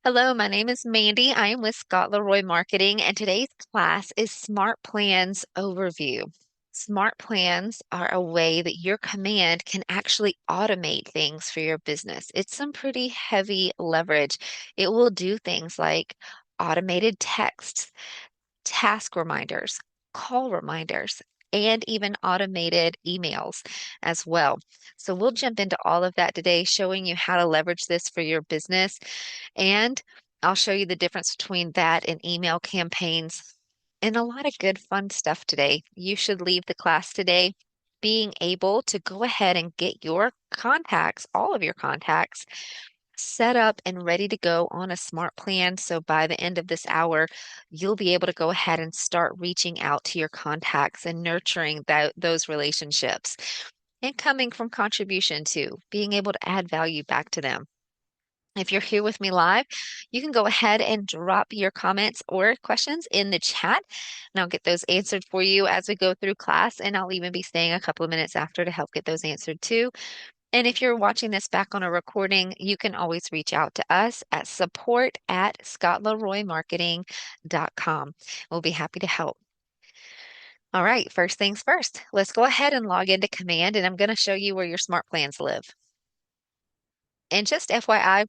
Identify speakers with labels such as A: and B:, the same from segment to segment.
A: Hello, my name is Mandy. I am with Scott Leroy Marketing, and today's class is Smart Plans Overview. Smart plans are a way that your command can actually automate things for your business. It's some pretty heavy leverage. It will do things like automated texts, task reminders, call reminders, and even automated emails as well. So we'll jump into all of that today, showing you how to leverage this for your business. And I'll show you the difference between that and email campaigns and a lot of good fun stuff today. You should leave the class today being able to go ahead and get your contacts, all of your contacts, set up and ready to go on a smart plan. So by the end of this hour, you'll be able to go ahead and start reaching out to your contacts and nurturing those relationships and coming from contribution to being able to add value back to them. If you're here with me live, you can go ahead and drop your comments or questions in the chat, and I'll get those answered for you as we go through class. And I'll even be staying a couple of minutes after to help get those answered too. And if you're watching this back on a recording, you can always reach out to us at support@scottleroymarketing.com. We'll be happy to help. All right, first things first, let's go ahead and log into Command, and I'm going to show you where your smart plans live. And just FYI,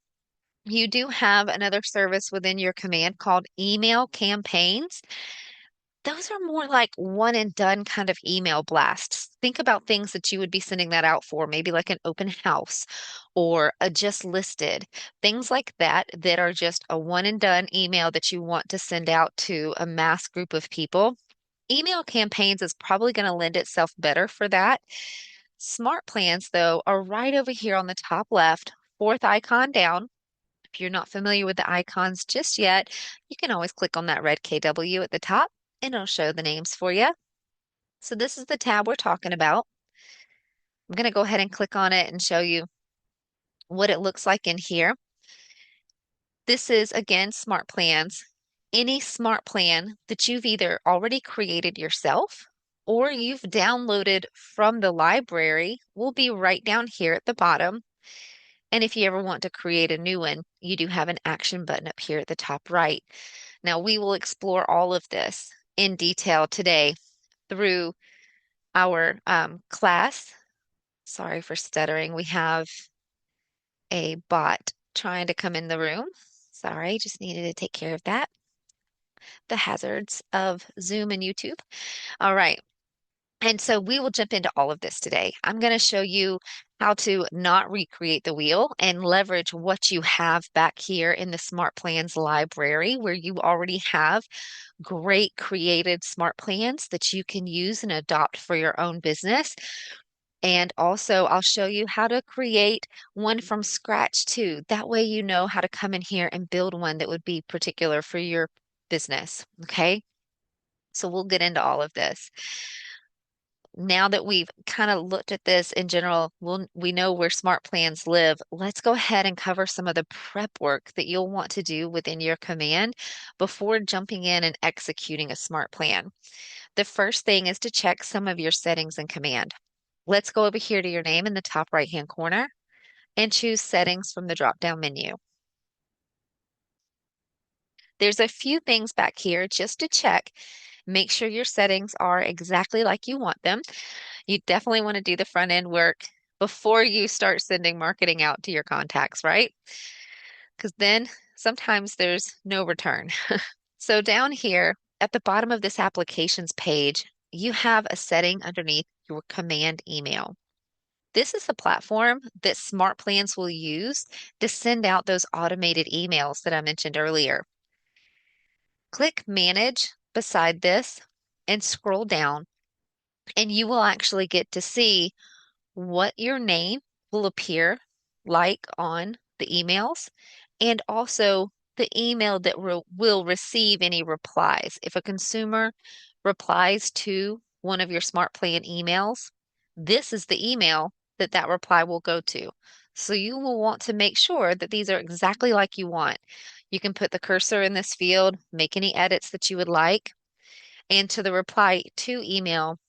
A: you do have another service within your command called email campaigns. Those are more like one and done kind of email blasts. Think about things that you would be sending that out for, maybe like an open house or a just listed, things like that, that are just a one and done email that you want to send out to a mass group of people. Email campaigns is probably going to lend itself better for that. Smart plans, though, are right over here on the top left, fourth icon down. If you're not familiar with the icons just yet, you can always click on that red KW at the top and it'll show the names for you. So this is the tab we're talking about. I'm going to go ahead and click on it and show you what it looks like in here. This is, again, Smart Plans. Any smart plan that you've either already created yourself or you've downloaded from the library will be right down here at the bottom. And if you ever want to create a new one, you do have an action button up here at the top right. Now, we will explore all of this in detail today through our class. Sorry for stuttering. We have a bot trying to come in the room. Sorry, just needed to take care of that. The hazards of Zoom and YouTube. All right. And so we will jump into all of this today. I'm going to show you how to not recreate the wheel and leverage what you have back here in the Smart Plans library, where you already have great created smart plans that you can use and adopt for your own business. And also, I'll show you how to create one from scratch too. That way, you know how to come in here and build one that would be particular for your business. Okay. So we'll get into all of this. Now that we've kind of looked at this in general, we know where smart plans live. Let's go ahead and cover some of the prep work that you'll want to do within your command before jumping in and executing a smart plan. The first thing is to check some of your settings in command. Let's go over here to your name in the top right-hand corner and choose settings from the drop-down menu. There's a few things back here just to check. Make sure your settings are exactly like you want them. You definitely want to do the front end work before you start sending marketing out to your contacts, right? Because then sometimes there's no return. So down here at the bottom of this applications page, you have a setting underneath your command email. This is the platform that Smart Plans will use to send out those automated emails that I mentioned earlier. Click Manage beside this and scroll down, and you will actually get to see what your name will appear like on the emails and also the email that will receive any replies. If a consumer replies to one of your Smart Plan emails, this is the email that that reply will go to. So you will want to make sure that these are exactly like you want. You can put the cursor in this field, make any edits that you would like, and to the reply to email,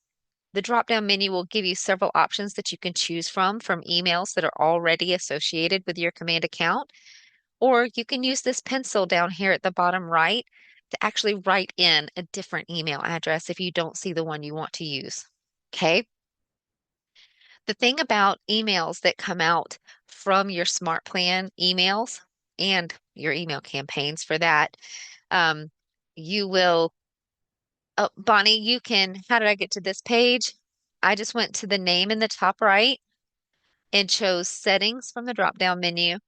A: the drop-down menu will give you several options that you can choose from emails that are already associated with your command account, Or you can use this pencil down here at the bottom right to actually write in a different email address if you don't see the one you want to use. Okay. The thing about emails that come out from your Smart Plan emails and your email campaigns for that, um, you will, oh, Bonnie, you can, how did I get to this page? I just went to the name in the top right and chose settings from the drop-down menu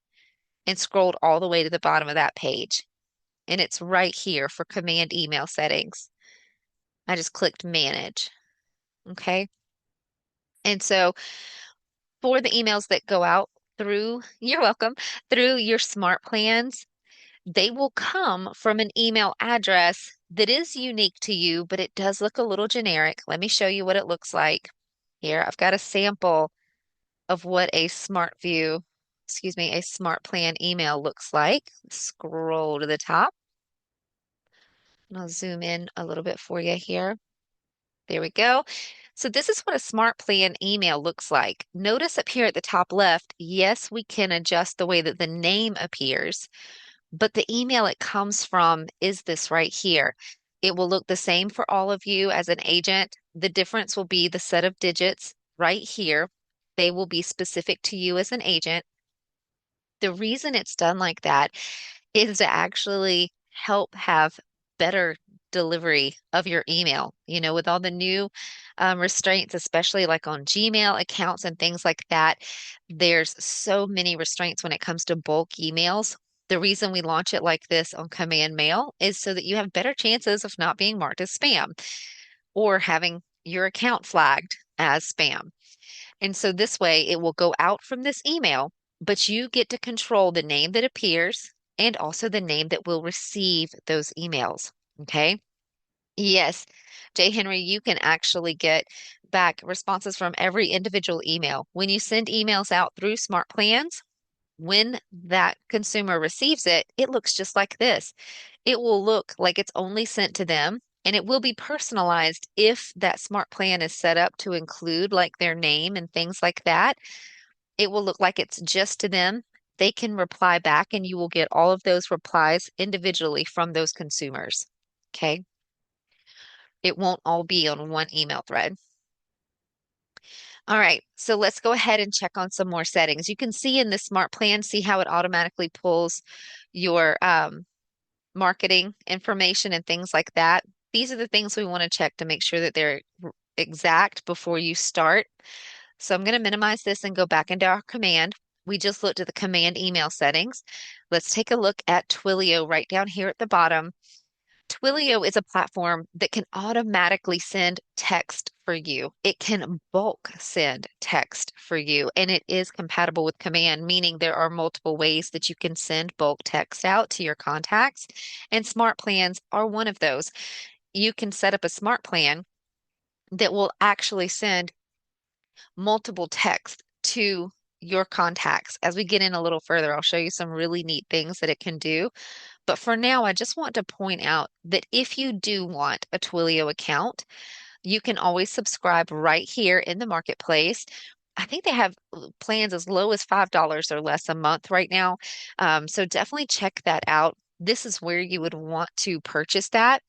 A: and scrolled all the way to the bottom of that page. And it's right here for command email settings. I just clicked manage. Okay. And so for the emails that go out through, you're welcome, through your Smart Plans, they will come from an email address that is unique to you, but it does look a little generic. Let me show you what it looks like. Here, I've got a sample of what a a Smart Plan email looks like. Scroll to the top, and I'll zoom in a little bit for you here. There we go. So this is what a Smart Plan email looks like. Notice up here at the top left, yes, we can adjust the way that the name appears, but the email it comes from is this right here. It will look the same for all of you as an agent. The difference will be the set of digits right here. They will be specific to you as an agent. The reason it's done like that is to actually help have better delivery of your email. You know, with all the new restraints, especially like on Gmail accounts and things like that, there's so many restraints when it comes to bulk emails. The reason we launch it like this on Command Mail is so that you have better chances of not being marked as spam or having your account flagged as spam. And so this way it will go out from this email, but you get to control the name that appears and also the name that will receive those emails. Okay. Yes, Jay Henry, you can actually get back responses from every individual email. When you send emails out through Smart Plans, when that consumer receives it, it looks just like this. It will look like it's only sent to them, and it will be personalized if that Smart Plan is set up to include like their name and things like that. It will look like it's just to them. They can reply back, and you will get all of those replies individually from those consumers. Okay. It won't all be on one email thread. All right, so let's go ahead and check on some more settings. You can see in the Smart Plan, see how it automatically pulls your marketing information and things like that. These are the things we want to check to make sure that they're exact before you start. So I'm going to minimize this and go back into our command. We just looked at the command email settings. Let's take a look at Twilio right down here at the bottom. Twilio is a platform that can automatically send text for you. It can bulk send text for you, and it is compatible with command, meaning there are multiple ways that you can send bulk text out to your contacts, and smart plans are one of those. You can set up a smart plan that will actually send multiple texts to your contacts. As we get in a little further, I'll show you some really neat things that it can do. But for now, I just want to point out that if you do want a Twilio account, you can always subscribe right here in the marketplace. I think they have plans as low as $5 or less a month right now. So definitely check that out. This is where you would want to purchase that.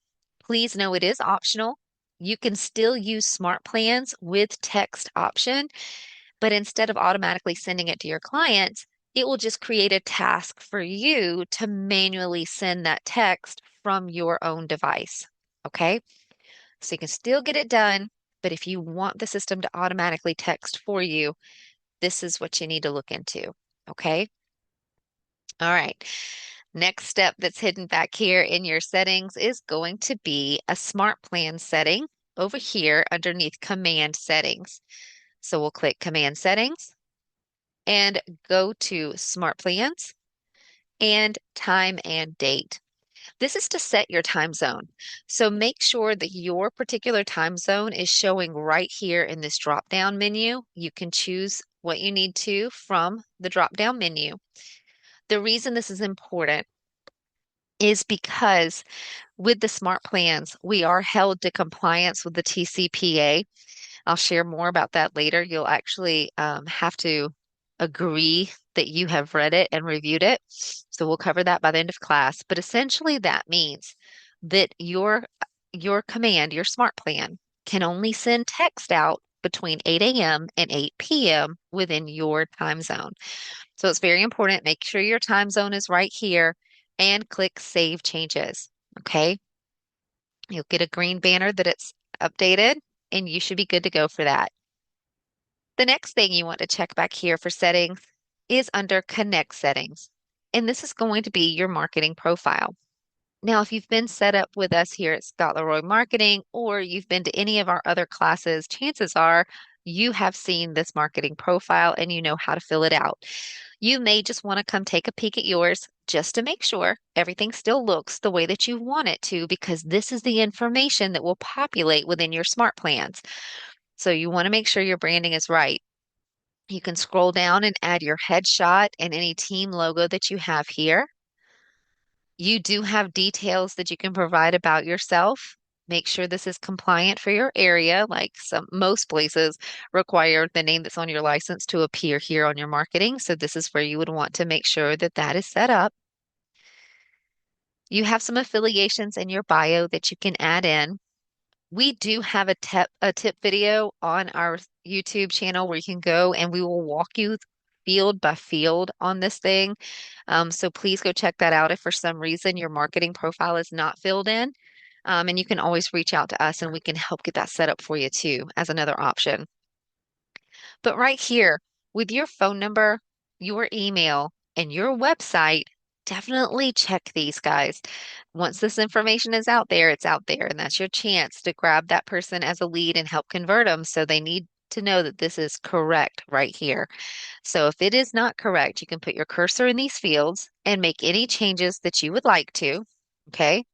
A: Please know it is optional. You can still use smart plans with text option, but instead of automatically sending it to your clients, it will just create a task for you to manually send that text from your own device. Okay. So you can still get it done, but if you want the system to automatically text for you, this is what you need to look into. Okay. All right. Next step that's hidden back here in your settings is going to be a smart plan setting over here underneath command settings. So we'll click command settings and go to smart plans and time and date. This is to set your time zone. So make sure that your particular time zone is showing right here in this drop-down menu. You can choose what you need to from the drop-down menu. The reason this is important is because with the smart plans, we are held to compliance with the TCPA. I'll share more about that later. You'll actually have to agree that you have read it and reviewed it. So we'll cover that by the end of class. But essentially that means that your command, your smart plan, can only send text out between 8 a.m. and 8 p.m. within your time zone. So it's very important. Make sure your time zone is right here and click Save Changes. Okay. You'll get a green banner that it's updated, and you should be good to go for that. The next thing you want to check back here for settings is under Connect Settings. And this is going to be your marketing profile. Now, if you've been set up with us here at Scott Leroy Marketing, or you've been to any of our other classes, chances are you have seen this marketing profile and you know how to fill it out. You may just want to come take a peek at yours just to make sure everything still looks the way that you want it to, because this is the information that will populate within your smart plans. So you want to make sure your branding is right. You can scroll down and add your headshot and any team logo that you have here. You do have details that you can provide about yourself. Make sure this is compliant for your area, like most places require the name that's on your license to appear here on your marketing. So this is where you would want to make sure that that is set up. You have some affiliations in your bio that you can add in. We do have a tip video on our YouTube channel where you can go and we will walk you field by field on this thing. So please go check that out if for some reason your marketing profile is not filled in. And you can always reach out to us and we can help get that set up for you too as another option. But right here with your phone number, your email, and your website, definitely check these guys. Once this information is out there, it's out there, and that's your chance to grab that person as a lead and help convert them. So they need to know that this is correct right here. So if it is not correct, you can put your cursor in these fields and make any changes that you would like to. Okay.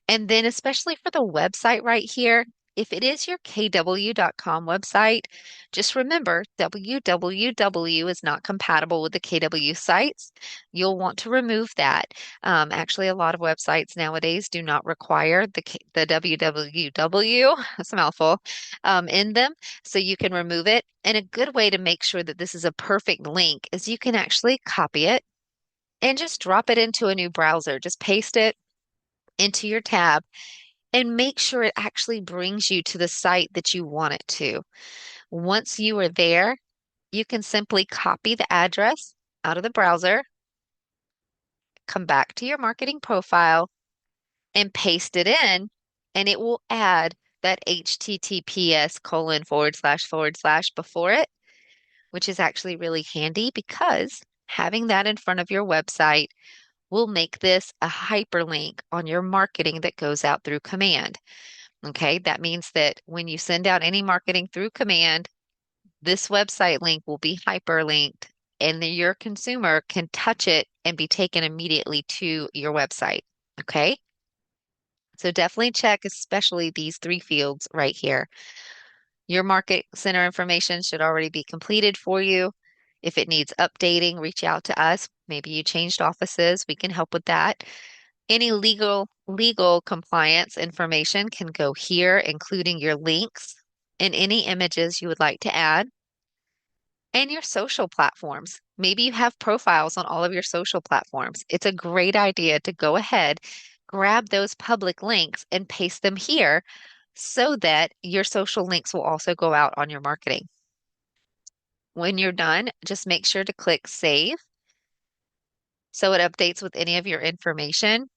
A: And then especially for the website right here, if it is your kw.com website, just remember www is not compatible with the KW sites. You'll want to remove that. Actually, a lot of websites nowadays do not require the www, that's a mouthful, in them, so you can remove it. And a good way to make sure that this is a perfect link is you can actually copy it and just drop it into a new browser. Just paste it into your tab and make sure it actually brings you to the site that you want it to. Once you are there, you can simply copy the address out of the browser, come back to your marketing profile, and paste it in, and it will add that HTTPS :// before it, which is actually really handy because having that in front of your website will make this a hyperlink on your marketing that goes out through command. Okay, that means that when you send out any marketing through command, this website link will be hyperlinked and your consumer can touch it and be taken immediately to your website. Okay, so definitely check, especially these three fields right here. Your market center information should already be completed for you. If it needs updating, reach out to us. Maybe you changed offices, we can help with that. Any legal compliance information can go here, including your links and any images you would like to add, and your social platforms. Maybe you have profiles on all of your social platforms. It's a great idea to go ahead, grab those public links and paste them here so that your social links will also go out on your marketing. When you're done, just make sure to click Save so it updates with any of your information,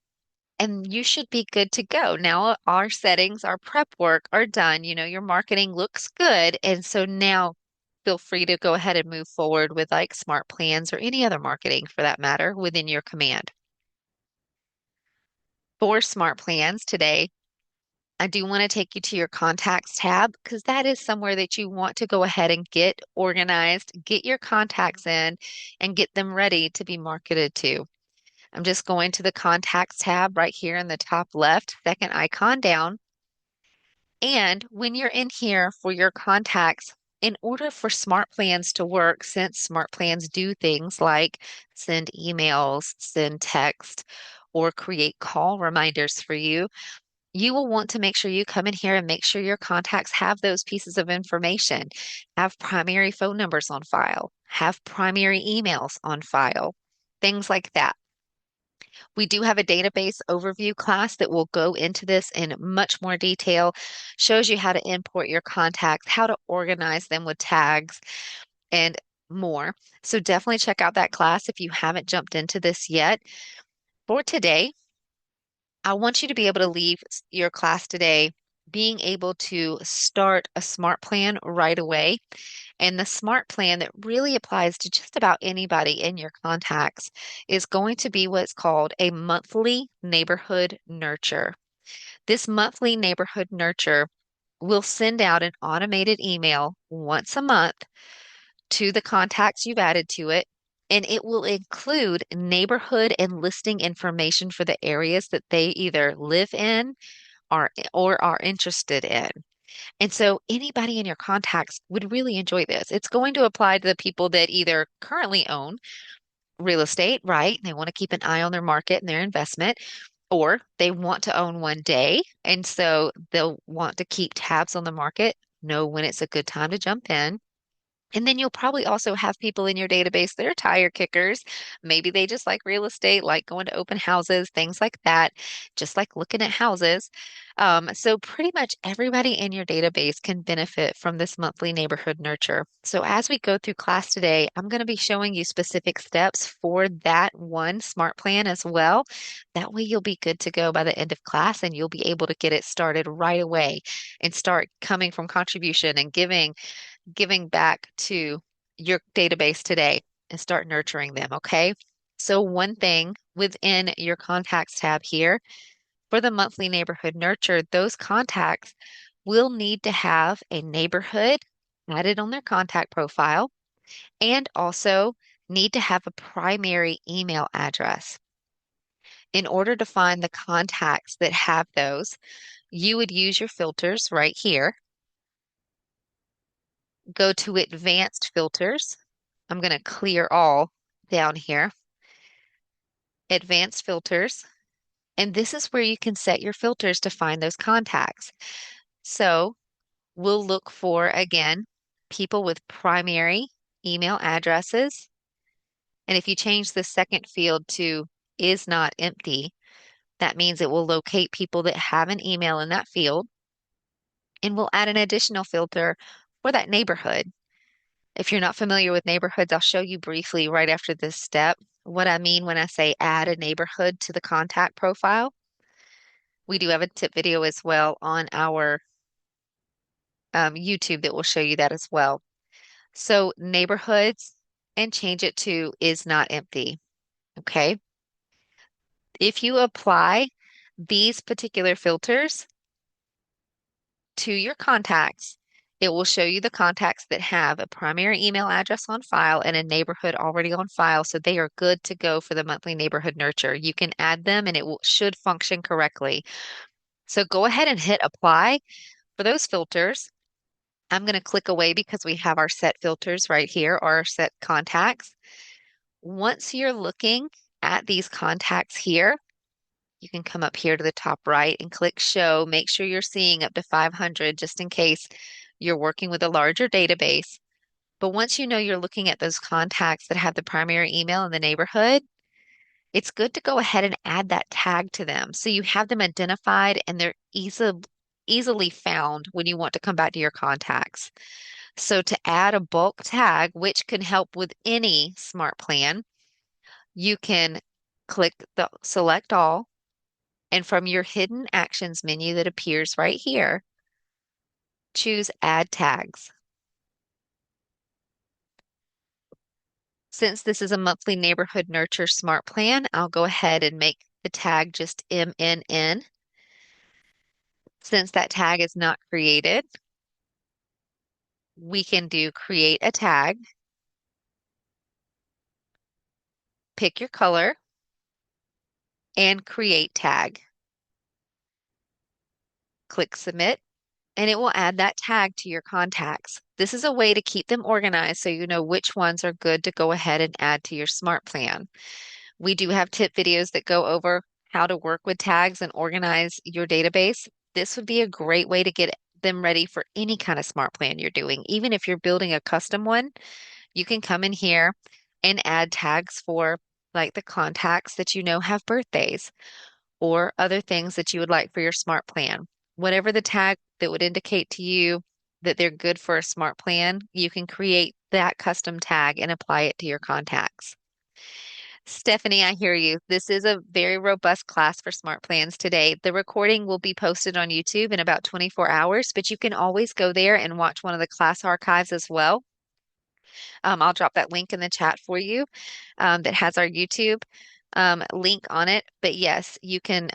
A: and you should be good to go. Now our settings, our prep work are done. You know, your marketing looks good. And so now feel free to go ahead and move forward with like smart plans or any other marketing for that matter within your command. For smart plans today, I do want to take you to your contacts tab because that is somewhere that you want to go ahead and get organized, get your contacts in, and get them ready to be marketed to. I'm just going to the contacts tab right here in the top left, second icon down. And when you're in here for your contacts, in order for smart plans to work, since smart plans do things like send emails, send text, or create call reminders for you, you will want to make sure you come in here and make sure your contacts have those pieces of information, have primary phone numbers on file, have primary emails on file. things like that. We do have a database overview class that will go into this in much more detail, shows you how to import your contacts, how to organize them with tags, and more. So definitely check out that class if you haven't jumped into this yet. For today, I want you to be able to leave your class today being able to start a smart plan right away. And the smart plan that really applies to just about anybody in your contacts is going to be what's called a monthly neighborhood nurture. This monthly neighborhood nurture will send out an automated email once a month to the contacts you've added to it, and it will include neighborhood and listing information for the areas that they either live in or are interested in. And so anybody in your contacts would really enjoy this. It's going to apply to the people that either currently own real estate, right? They want to keep an eye on their market and their investment, or they want to own one day. And so they'll want to keep tabs on the market, know when it's a good time to jump in. And then you'll probably also have people in your database that are tire kickers. Maybe they just like real estate, like going to open houses, things like that, just like looking at houses. So pretty much everybody in your database can benefit from this monthly neighborhood nurture. So as we go through class today, I'm going to be showing you specific steps for that one smart plan as well. That way you'll be good to go by the end of class and you'll be able to get it started right away and start coming from contribution and giving back to your database today and start nurturing them, okay? So one thing within your contacts tab here for the monthly neighborhood nurture, those contacts will need to have a neighborhood added on their contact profile and also need to have a primary email address. In order to find the contacts that have those, you would use your filters right here. Go to advanced filters. I'm going to clear all down here. Advanced filters. And this is where you can set your filters to find those contacts. So we'll look for, again, people with primary email addresses. And if you change the second field to is not empty, that means it will locate people that have an email in that field. And we'll add an additional filter for that neighborhood. If you're not familiar with neighborhoods, I'll show you briefly right after this step what I mean when I say add a neighborhood to the contact profile. We do have a tip video as well on our YouTube that will show you that as well. So neighborhoods and change it to is not empty. Okay. If you apply these particular filters to your contacts, it will show you the contacts that have a primary email address on file and a neighborhood already on file. So they are good to go for the monthly neighborhood nurture. You can add them and should function correctly. So go ahead and hit apply for those filters. I'm going to click away because we have our set filters right here, or our set contacts. Once you're looking at these contacts here, you can come up here to the top right and click show. Make sure you're seeing up to 500 just in case you're working with a larger database. But once you know you're looking at those contacts that have the primary email in the neighborhood, it's good to go ahead and add that tag to them. So you have them identified and they're easily found when you want to come back to your contacts. So to add a bulk tag, which can help with any smart plan, you can click the select all, and from your hidden actions menu that appears right here, choose add tags. Since this is a monthly neighborhood nurture smart plan, I'll go ahead and make the tag just MNN. Since that tag is not created, we can do create a tag, pick your color, and create tag. Click submit, and it will add that tag to your contacts. This is a way to keep them organized so you know which ones are good to go ahead and add to your smart plan. We do have tip videos that go over how to work with tags and organize your database. This would be a great way to get them ready for any kind of smart plan you're doing. Even if you're building a custom one, you can come in here and add tags for like the contacts that you know have birthdays or other things that you would like for your smart plan. Whatever the tag that would indicate to you that they're good for a smart plan, you can create that custom tag and apply it to your contacts. Stephanie, I hear you. This is a very robust class for smart plans today. The recording will be posted on YouTube in about 24 hours, but you can always go there and watch one of the class archives as well. I'll drop that link in the chat for you that has our YouTube link on it. But yes, you can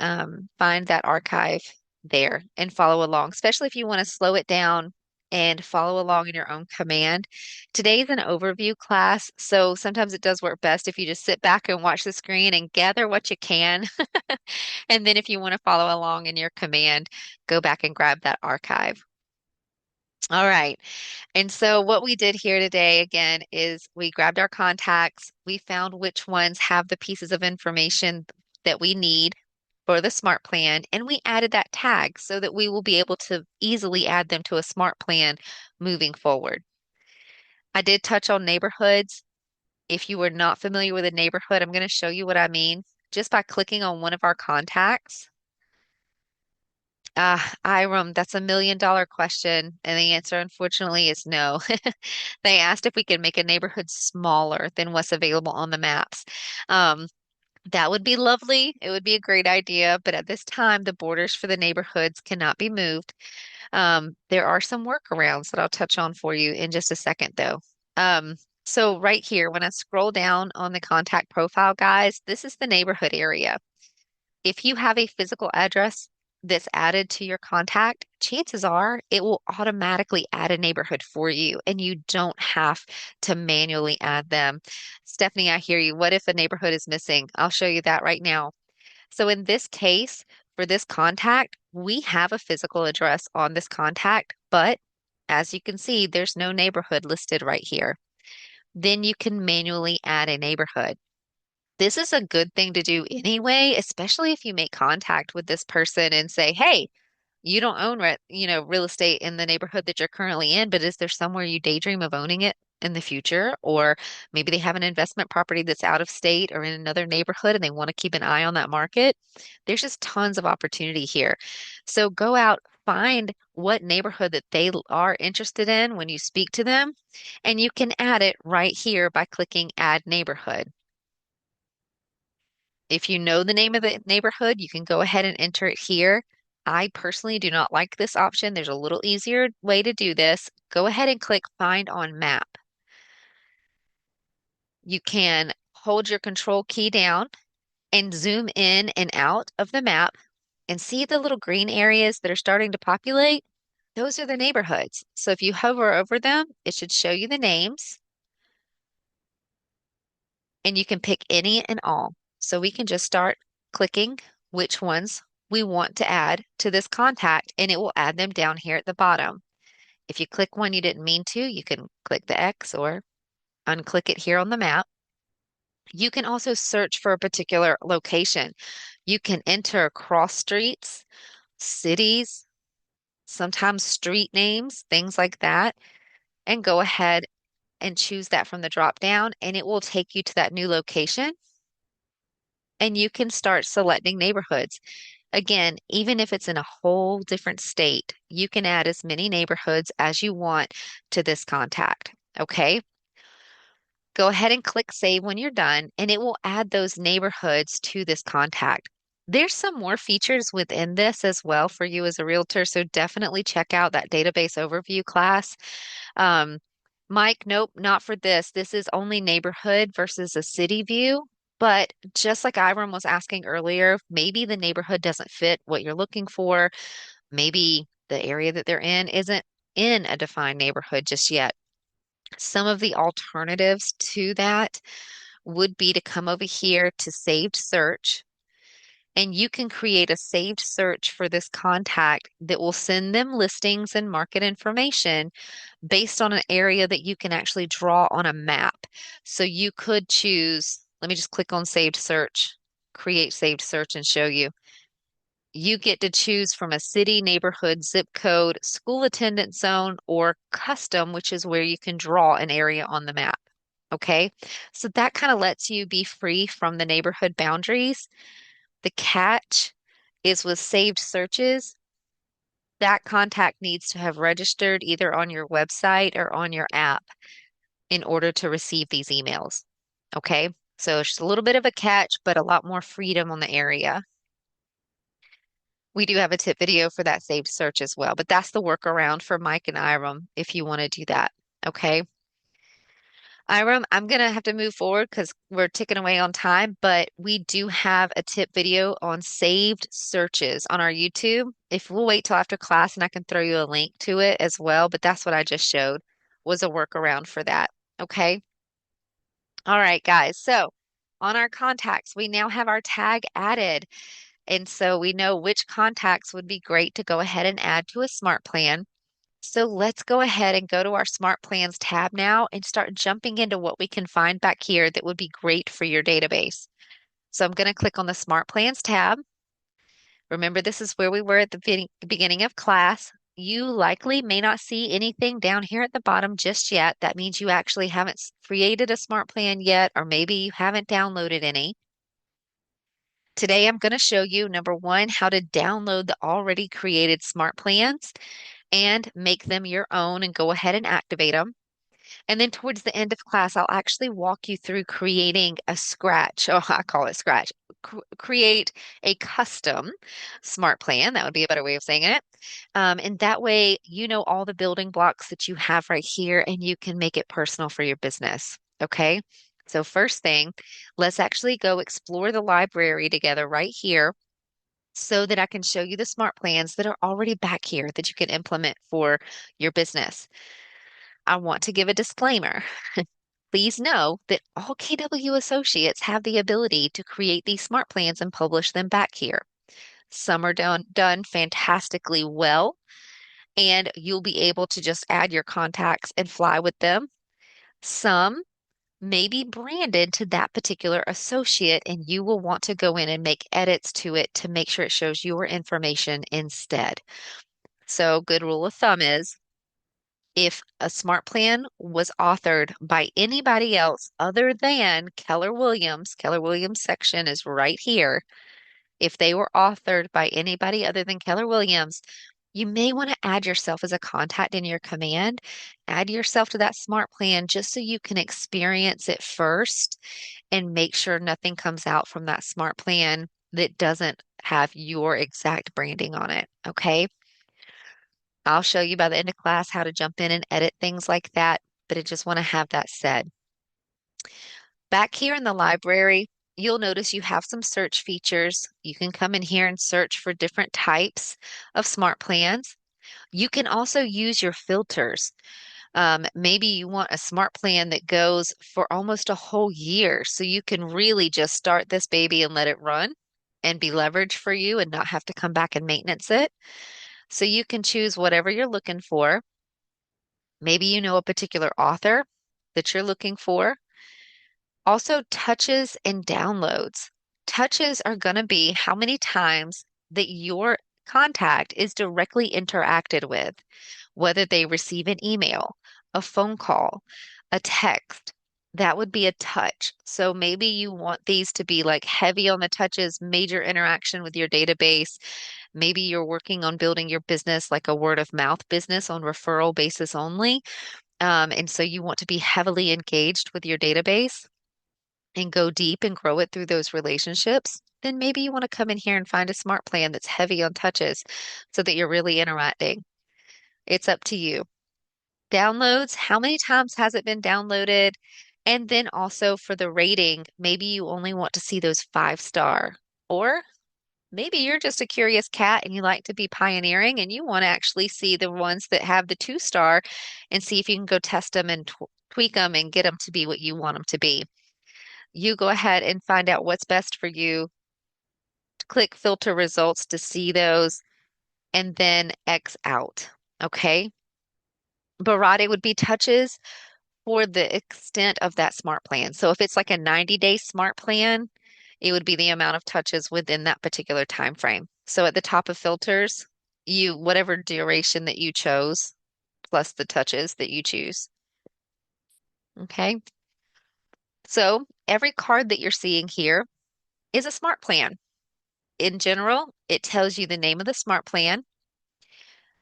A: find that archive there and follow along, especially if you want to slow it down and follow along in your own command. Today's an overview class, so sometimes it does work best if you just sit back and watch the screen and gather what you can. And then if you want to follow along in your command, go back and grab that archive. All right. And so what we did here today again is we grabbed our contacts, we found which ones have the pieces of information that we need for the smart plan, and we added that tag so that we will be able to easily add them to a smart plan moving forward. I did touch on neighborhoods. If you were not familiar with a neighborhood, I'm going to show you what I mean just by clicking on one of our contacts. Iram, that's $1 million question, and the answer, unfortunately, is no. They asked if we could make a neighborhood smaller than what's available on the maps. Um, that would be lovely. It would be a great idea, but at this time, the borders for the neighborhoods cannot be moved. There are some workarounds that I'll touch on for you in just a second, though. So right here, when I scroll down on the contact profile, guys, this is the neighborhood area. If you have a physical address that's added to your contact, chances are it will automatically add a neighborhood for you and you don't have to manually add them. Stephanie, I hear you. What if a neighborhood is missing? I'll show you that right now. So in this case, for this contact, we have a physical address on this contact, but as you can see, there's no neighborhood listed right here. Then you can manually add a neighborhood. This is a good thing to do anyway, especially if you make contact with this person and say, "Hey, you don't own real estate in the neighborhood that you're currently in, but is there somewhere you daydream of owning it in the future? Or maybe they have an investment property that's out of state or in another neighborhood and they want to keep an eye on that market." There's just tons of opportunity here. So go out, find what neighborhood that they are interested in when you speak to them, and you can add it right here by clicking Add Neighborhood. If you know the name of the neighborhood, you can go ahead and enter it here. I personally do not like this option. There's a little easier way to do this. Go ahead and click Find on Map. You can hold your control key down and zoom in and out of the map and see the little green areas that are starting to populate. Those are the neighborhoods. So if you hover over them, it should show you the names and you can pick any and all. So we can just start clicking which ones we want to add to this contact, and it will add them down here at the bottom. If you click one you didn't mean to, you can click the X or unclick it here on the map. You can also search for a particular location. You can enter cross streets, cities, sometimes street names, things like that, and go ahead and choose that from the drop down, and it will take you to that new location and you can start selecting neighborhoods. Again, even if it's in a whole different state, you can add as many neighborhoods as you want to this contact. Okay. Go ahead and click save when you're done, and it will add those neighborhoods to this contact. There's some more features within this as well for you as a realtor, so definitely check out that database overview class. Um, Mike, nope, not for this. This is only neighborhood versus a city view. But just like Iram was asking earlier, maybe the neighborhood doesn't fit what you're looking for. Maybe the area that they're in isn't in a defined neighborhood just yet. Some of the alternatives to that would be to come over here to saved search, and you can create a saved search for this contact that will send them listings and market information based on an area that you can actually draw on a map. So you could choose, let me just click on saved search, create saved search and show you. You get to choose from a city, neighborhood, zip code, school attendance zone, or custom, which is where you can draw an area on the map. Okay. So that kind of lets you be free from the neighborhood boundaries. The catch is with saved searches, that contact needs to have registered either on your website or on your app in order to receive these emails. Okay. So it's just a little bit of a catch, but a lot more freedom on the area. We do have a tip video for that saved search as well, but that's the workaround for Mike and Iram if you want to do that. Okay. Iram, I'm gonna have to move forward because we're ticking away on time, but we do have a tip video on saved searches on our YouTube. If we'll wait till after class and I can throw you a link to it as well, but that's what I just showed was a workaround for that. Okay. All right, guys. So on our contacts, we now have our tag added. And so we know which contacts would be great to go ahead and add to a smart plan. So let's go ahead and go to our Smart Plans tab now and start jumping into what we can find back here that would be great for your database. So I'm going to click on the Smart Plans tab. Remember, this is where we were at the beginning of class. You likely may not see anything down here at the bottom just yet. That means you actually haven't created a smart plan yet, or maybe you haven't downloaded any. Today, I'm going to show you, number one, how to download the already created smart plans and make them your own and go ahead and activate them. And then towards the end of class, I'll actually walk you through creating a scratch. Oh, I call it scratch. Create a custom smart plan. That would be a better way of saying it. And that way, you know all the building blocks that you have right here, and you can make it personal for your business. Okay. So, first thing, let's actually go explore the library together right here so that I can show you the smart plans that are already back here that you can implement for your business. I want to give a disclaimer. Please know that all KW associates have the ability to create these smart plans and publish them back here. Some are done fantastically well, and you'll be able to just add your contacts and fly with them. Some may be branded to that particular associate, and you will want to go in and make edits to it to make sure it shows your information instead. So, good rule of thumb is if a smart plan was authored by anybody else other than Keller Williams section is right here. If they were authored by anybody other than Keller Williams, you may want to add yourself as a contact in your command. Add yourself to that smart plan just so you can experience it first and make sure nothing comes out from that smart plan that doesn't have your exact branding on it. Okay. I'll show you by the end of class how to jump in and edit things like that, but I just want to have that said. Back here in the library, you'll notice you have some search features. You can come in here and search for different types of smart plans. You can also use your filters. Maybe you want a smart plan that goes for almost a whole year, so you can really just start this baby and let it run and be leverage for you and not have to come back and maintenance it. So you can choose whatever you're looking for. Maybe you know a particular author that you're looking for. Also, touches and downloads. Touches are going to be how many times that your contact is directly interacted with, whether they receive an email, a phone call, a text. That would be a touch. So maybe you want these to be like heavy on the touches, major interaction with your database. Maybe you're working on building your business like a word of mouth business on referral basis only. And so you want to be heavily engaged with your database and go deep and grow it through those relationships. Then maybe you want to come in here and find a smart plan that's heavy on touches so that you're really interacting. It's up to you. Downloads, how many times has it been downloaded? And then also for the rating, maybe you only want to see those 5-star, or maybe you're just a curious cat and you like to be pioneering and you want to actually see the ones that have the 2-star and see if you can go test them and tweak them and get them to be what you want them to be. You go ahead and find out what's best for you. Click filter results to see those and then X out. Okay. Barate would be touches for the extent of that smart plan. So if it's like a 90-day smart plan, it would be the amount of touches within that particular time frame. So at the top of filters, you whatever duration that you chose plus the touches that you choose. Okay. So every card that you're seeing here is a smart plan. In general, it tells you the name of the smart plan,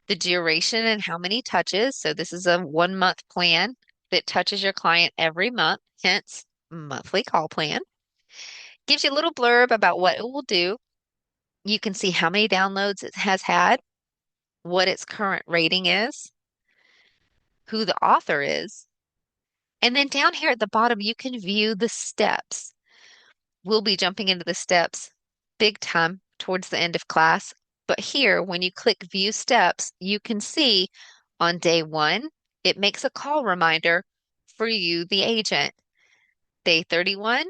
A: the duration and how many touches. So this is a 1 month plan that touches your client every month, hence monthly call plan. Gives you a little blurb about what it will do. You can see how many downloads it has had, what its current rating is, who the author is. And then down here at the bottom, you can view the steps. We'll be jumping into the steps big time towards the end of class. But here, when you click View Steps, you can see on day 1, it makes a call reminder for you, the agent. Day 31,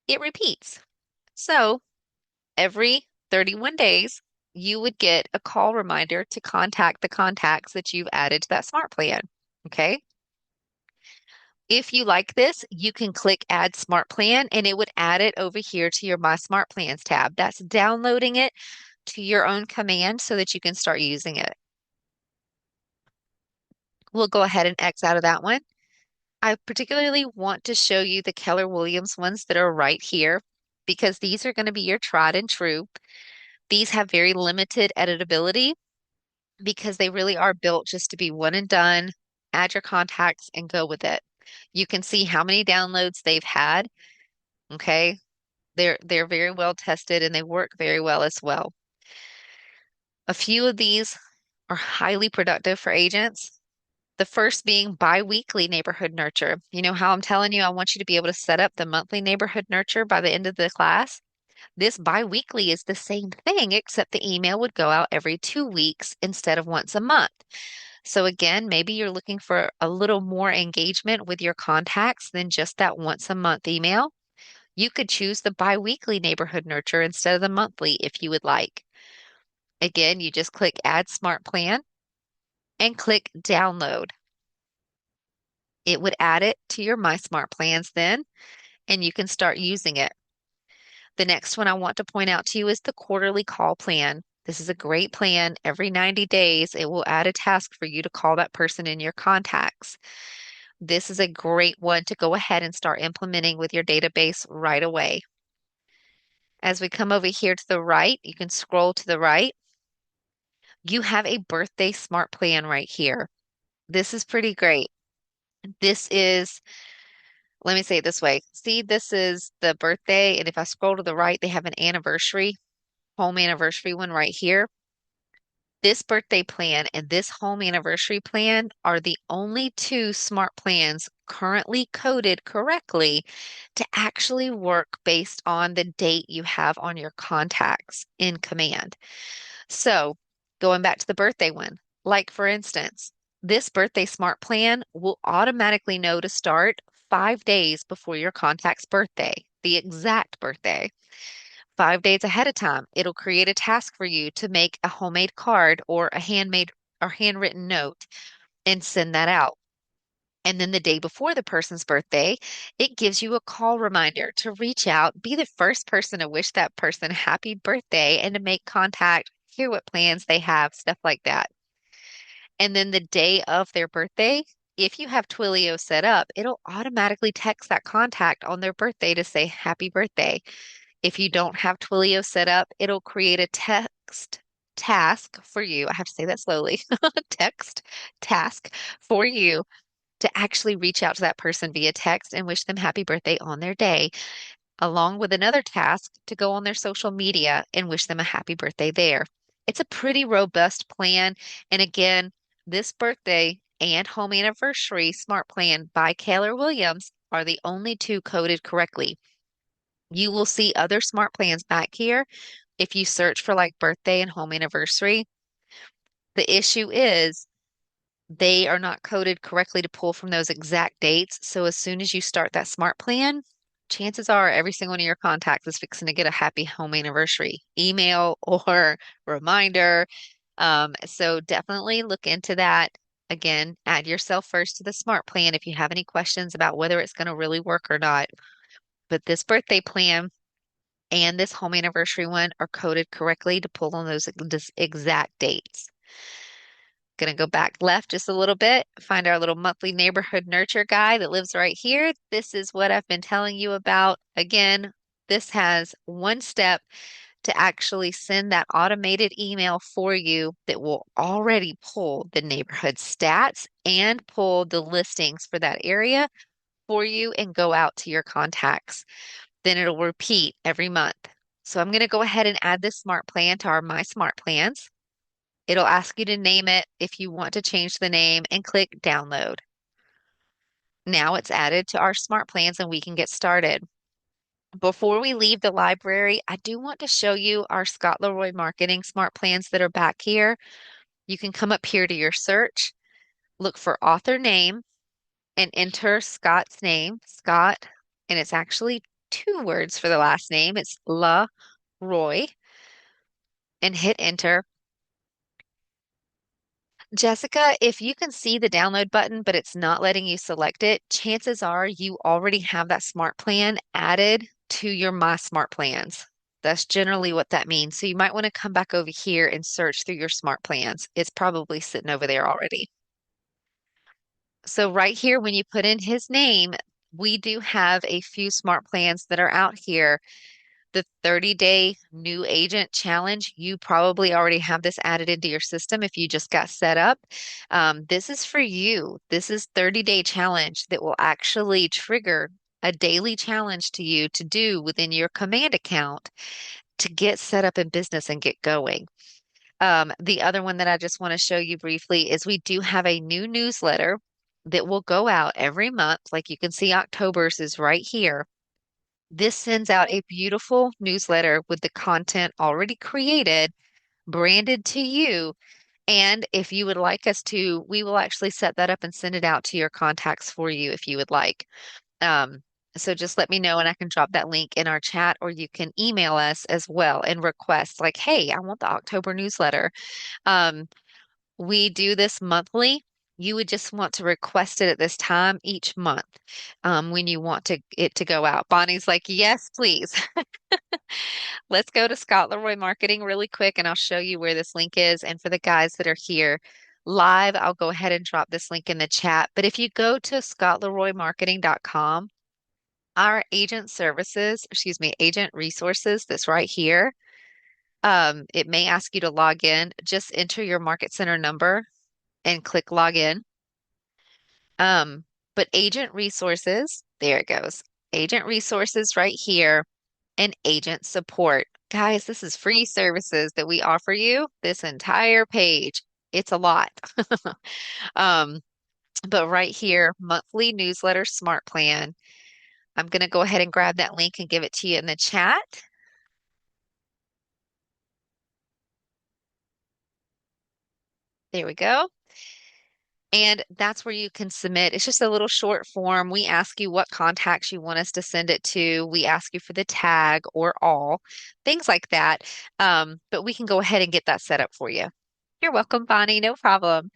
A: it repeats. So every 31 days, you would get a call reminder to contact the contacts that you've added to that smart plan. Okay. If you like this, you can click Add Smart Plan and it would add it over here to your My Smart Plans tab. That's downloading it to your own command so that you can start using it. We'll go ahead and X out of that one. I particularly want to show you the Keller Williams ones that are right here because these are going to be your tried and true. These have very limited editability because they really are built just to be one and done, add your contacts and go with it. You can see how many downloads they've had. Okay. They're very well tested and they work very well as well. A few of these are highly productive for agents. The first being biweekly neighborhood nurture. You know how I'm telling you I want you to be able to set up the monthly neighborhood nurture by the end of the class? This biweekly is the same thing, except the email would go out every 2 weeks instead of once a month. So again, maybe you're looking for a little more engagement with your contacts than just that once a month email. You could choose the biweekly neighborhood nurture instead of the monthly if you would like. Again, you just click Add Smart Plan and click Download. It would add it to your My Smart Plans then, and you can start using it. The next one I want to point out to you is the quarterly call plan. This is a great plan. Every 90 days, it will add a task for you to call that person in your contacts. This is a great one to go ahead and start implementing with your database right away. As we come over here to the right, you can scroll to the right. You have a birthday smart plan right here. This is pretty great. This is, let me say it this way. See, this is the birthday, and if I scroll to the right, they have an anniversary, home anniversary one right here. This birthday plan and this home anniversary plan are the only two smart plans currently coded correctly to actually work based on the date you have on your contacts in command. So, going back to the birthday one, like for instance, this birthday smart plan will automatically know to start 5 days before your contact's birthday, the exact birthday. 5 days ahead of time, it'll create a task for you to make a homemade card or a handmade or handwritten note and send that out. And then the day before the person's birthday, it gives you a call reminder to reach out, be the first person to wish that person happy birthday and to make contact, hear what plans they have, stuff like that. And then the day of their birthday, if you have Twilio set up, it'll automatically text that contact on their birthday to say happy birthday. If you don't have Twilio set up, it'll create a text task for you. I have to say that slowly. Text task for you to actually reach out to that person via text and wish them happy birthday on their day, along with another task to go on their social media and wish them a happy birthday there. It's a pretty robust plan. And again, this birthday and home anniversary smart plan by Keller Williams are the only two coded correctly. You will see other smart plans back here if you search for like birthday and home anniversary. The issue is they are not coded correctly to pull from those exact dates. So as soon as you start that smart plan, chances are every single one of your contacts is fixing to get a happy home anniversary email or reminder. So definitely look into that. Again, add yourself first to the smart plan if you have any questions about whether it's going to really work or not. But this birthday plan and this home anniversary one are coded correctly to pull on those exact dates. Gonna go back left just a little bit, find our little monthly neighborhood nurture guy that lives right here. This is what I've been telling you about. Again, this has one step to actually send that automated email for you that will already pull the neighborhood stats and pull the listings for that area for you and go out to your contacts. Then it'll repeat every month. So I'm going to go ahead and add this smart plan to our My Smart Plans. It'll ask you to name it if you want to change the name and click download. Now it's added to our smart plans and we can get started. Before we leave the library, I do want to show you our Scott Leroy Marketing Smart Plans that are back here. You can come up here to your search, look for author name, and enter Scott's name, Scott, and it's actually two words for the last name. It's Leroy, and hit enter. Jessica, if you can see the download button, but it's not letting you select it, chances are you already have that smart plan added to your My Smart Plans. That's generally what that means. So you might want to come back over here and search through your smart plans. It's probably sitting over there already. So right here, when you put in his name, we do have a few smart plans that are out here. The 30-day new agent challenge, you probably already have this added into your system if you just got set up. This is for you. This is 30-day challenge that will actually trigger a daily challenge to you to do within your command account to get set up in business and get going. The other one that I just want to show you briefly is we do have a new newsletter that will go out every month. Like you can see, October's is right here. This sends out a beautiful newsletter with the content already created, branded to you. And if you would like us to, we will actually set that up and send it out to your contacts for you if you would like. Um, so just let me know and I can drop that link in our chat, or you can email us as well and request like, hey, I want the October newsletter. Um, we do this monthly. You would just want to request it at this time each month when you want it to go out. Bonnie's like, yes, please. Let's go to Scott Leroy Marketing really quick and I'll show you where this link is. And for the guys that are here live, I'll go ahead and drop this link in the chat. But if you go to scottleroymarketing.com, our agent services, excuse me, agent resources that's right here. It may ask you to log in. Just enter your market center number and click log in. Um, but agent resources, there it goes. Agent resources right here and agent support. Guys, this is free services that we offer you this entire page. It's a lot. Um, but right here, monthly newsletter smart plan. I'm going to go ahead and grab that link and give it to you in the chat. There we go. And that's where you can submit. It's just a little short form. We ask you what contacts you want us to send it to. We ask you for the tag or all, things like that. But we can go ahead and get that set up for you. You're welcome, Bonnie. No problem.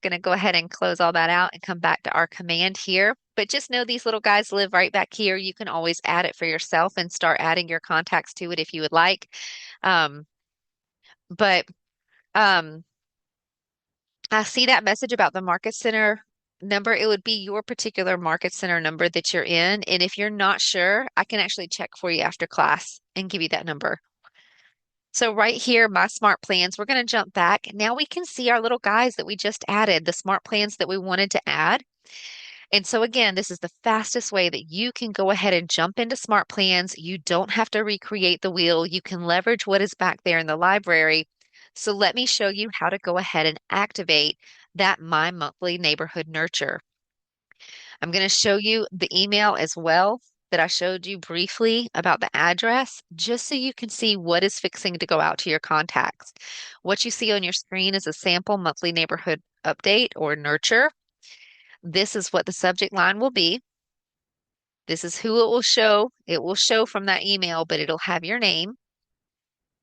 A: Going to go ahead and close all that out and come back to our command here. But just know these little guys live right back here. You can always add it for yourself and start adding your contacts to it if you would like. Um, but um, I see that message about the market center number. It would be your particular market center number that you're in. And if you're not sure, I can actually check for you after class and give you that number. So right here, my smart plans, we're going to jump back. Now we can see our little guys that we just added, the smart plans that we wanted to add. And so again, this is the fastest way that you can go ahead and jump into smart plans. You don't have to recreate the wheel. You can leverage what is back there in the library. So let me show you how to go ahead and activate that My Monthly Neighborhood Nurture. I'm going to show you the email as well that I showed you briefly about the address, just so you can see what is fixing to go out to your contacts. What you see on your screen is a sample monthly neighborhood update or nurture. This is what the subject line will be. This is who it will show. It will show from that email, but it'll have your name.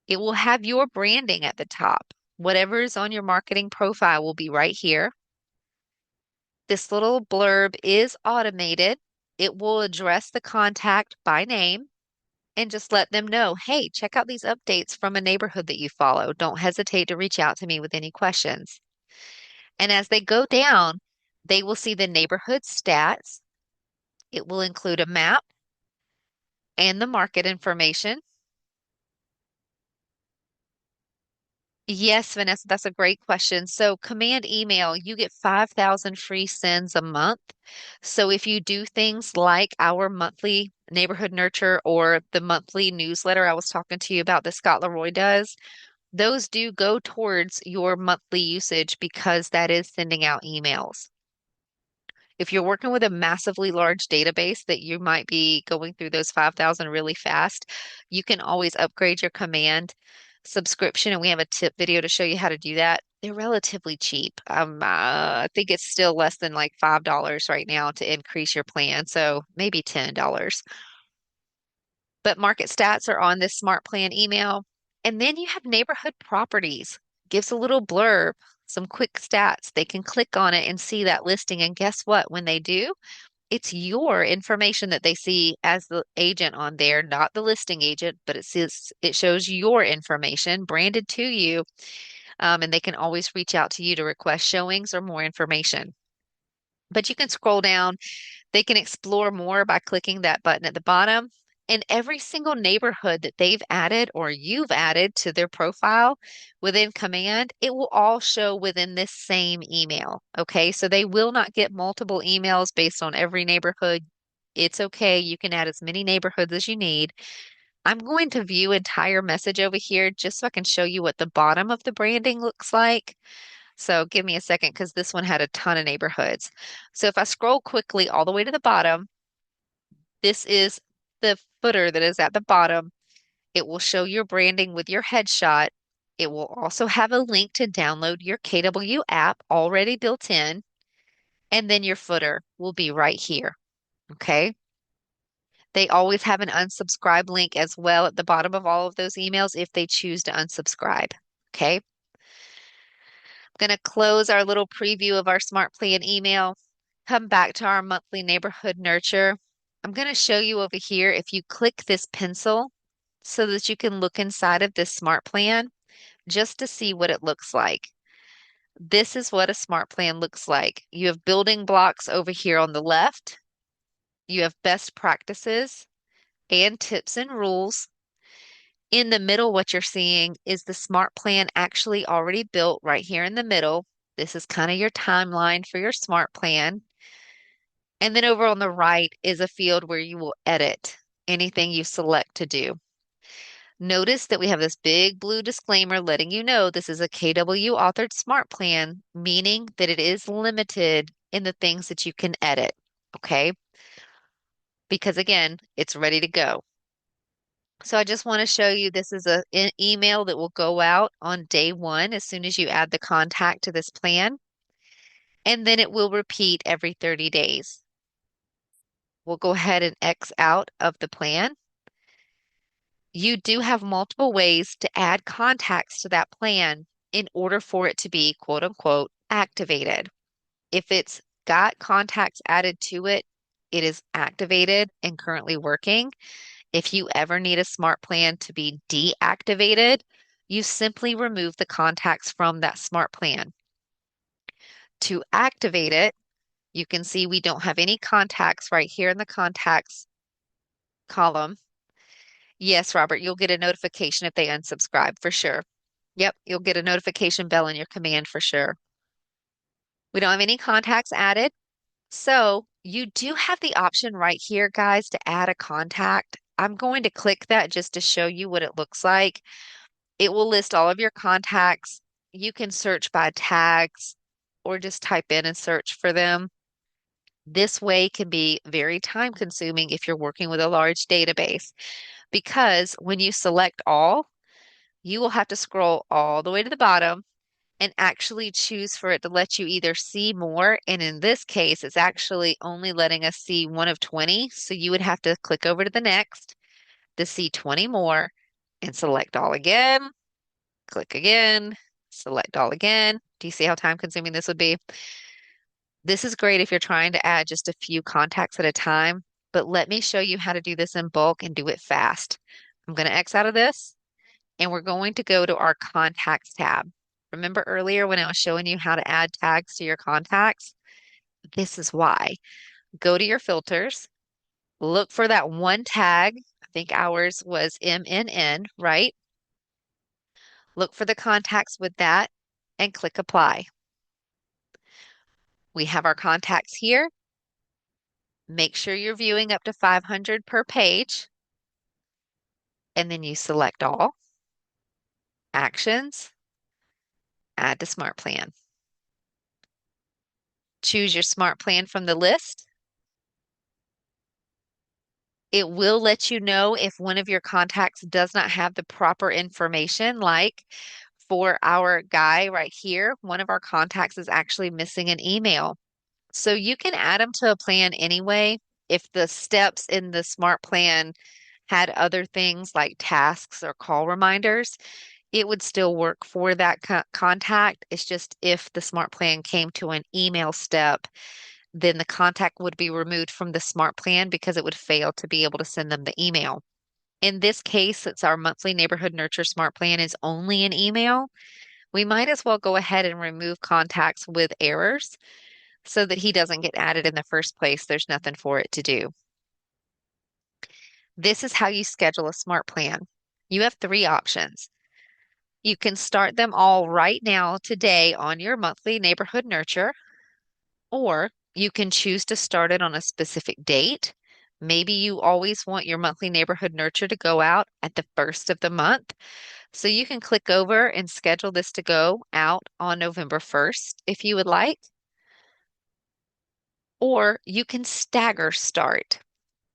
A: It will have your branding at the top. Whatever is on your marketing profile will be right here. This little blurb is automated. It will address the contact by name and just let them know, hey, check out these updates from a neighborhood that you follow. Don't hesitate to reach out to me with any questions. And as they go down, they will see the neighborhood stats. It will include a map and the market information. Yes, Vanessa, that's a great question. So, command email, you get 5,000 free sends a month. So, if you do things like our monthly neighborhood nurture or the monthly newsletter I was talking to you about that Scott Leroy does, those do go towards your monthly usage because that is sending out emails. If you're working with a massively large database that you might be going through those 5,000 really fast, you can always upgrade your command subscription. And we have a tip video to show you how to do that. They're relatively cheap. I think it's still less than like $5 right now to increase your plan. So maybe $10. But market stats are on this smart plan email. And then you have neighborhood properties. Gives a little blurb, some quick stats. They can click on it and see that listing. And guess what? When they do, it's your information that they see as the agent on there, not the listing agent, but it shows your information branded to you. And they can always reach out to you to request showings or more information. But you can scroll down. They can explore more by clicking that button at the bottom. And every single neighborhood that they've added or you've added to their profile within Command, it will all show within this same email. Okay, so they will not get multiple emails based on every neighborhood. It's okay. You can add as many neighborhoods as you need. I'm going to view entire message over here just so I can show you what the bottom of the branding looks like. So give me a second because this one had a ton of neighborhoods. So if I scroll quickly all the way to the bottom, this is the footer that is at the bottom. It will show your branding with your headshot. It will also have a link to download your KW app already built in. And then your footer will be right here. Okay. They always have an unsubscribe link as well at the bottom of all of those emails if they choose to unsubscribe. Okay. I'm going to close our little preview of our Smart Plan email, come back to our monthly neighborhood nurture. I'm going to show you over here if you click this pencil so that you can look inside of this Smart Plan just to see what it looks like. This is what a Smart Plan looks like. You have building blocks over here on the left. You have best practices and tips and rules. In the middle, what you're seeing is the Smart Plan actually already built right here in the middle. This is kind of your timeline for your Smart Plan. And then over on the right is a field where you will edit anything you select to do. Notice that we have this big blue disclaimer letting you know this is a KW authored Smart Plan, meaning that it is limited in the things that you can edit. Okay. Because again, it's ready to go. So I just want to show you this is an email that will go out on day one as soon as you add the contact to this plan. And then it will repeat every 30 days. We'll go ahead and X out of the plan. You do have multiple ways to add contacts to that plan in order for it to be quote unquote activated. If it's got contacts added to it, it is activated and currently working. If you ever need a smart plan to be deactivated, you simply remove the contacts from that smart plan. To activate it, you can see we don't have any contacts right here in the contacts column. Yes, Robert, you'll get a notification if they unsubscribe for sure. Yep, you'll get a notification bell in your command for sure. We don't have any contacts added. So you do have the option right here, guys, to add a contact. I'm going to click that just to show you what it looks like. It will list all of your contacts. You can search by tags or just type in and search for them. This way can be very time consuming if you're working with a large database because when you select all, you will have to scroll all the way to the bottom and actually choose for it to let you either see more. And in this case, it's actually only letting us see one of 20. So you would have to click over to the next to see 20 more and select all again, click again, select all again. Do you see how time consuming this would be? This is great if you're trying to add just a few contacts at a time, but let me show you how to do this in bulk and do it fast. I'm going to X out of this and we're going to go to our contacts tab. Remember earlier when I was showing you how to add tags to your contacts? This is why. Go to your filters, look for that one tag. I think ours was MNN, right? Look for the contacts with that and click apply. We have our contacts here. Make sure you're viewing up to 500 per page. And then you select all, actions, add to Smart Plan. Choose your Smart Plan from the list. It will let you know if one of your contacts does not have the proper information, like for our guy right here, one of our contacts is actually missing an email. So you can add them to a plan anyway. If the steps in the Smart Plan had other things like tasks or call reminders, it would still work for that contact. It's just if the Smart Plan came to an email step, then the contact would be removed from the Smart Plan because it would fail to be able to send them the email. In this case, since our monthly neighborhood nurture Smart Plan is only an email, we might as well go ahead and remove contacts with errors so that he doesn't get added in the first place. There's nothing for it to do. This is how you schedule a Smart Plan. You have three options. You can start them all right now today on your monthly neighborhood nurture, or you can choose to start it on a specific date. Maybe you always want your monthly neighborhood nurture to go out at the first of the month. So you can click over and schedule this to go out on November 1st if you would like, or you can stagger start.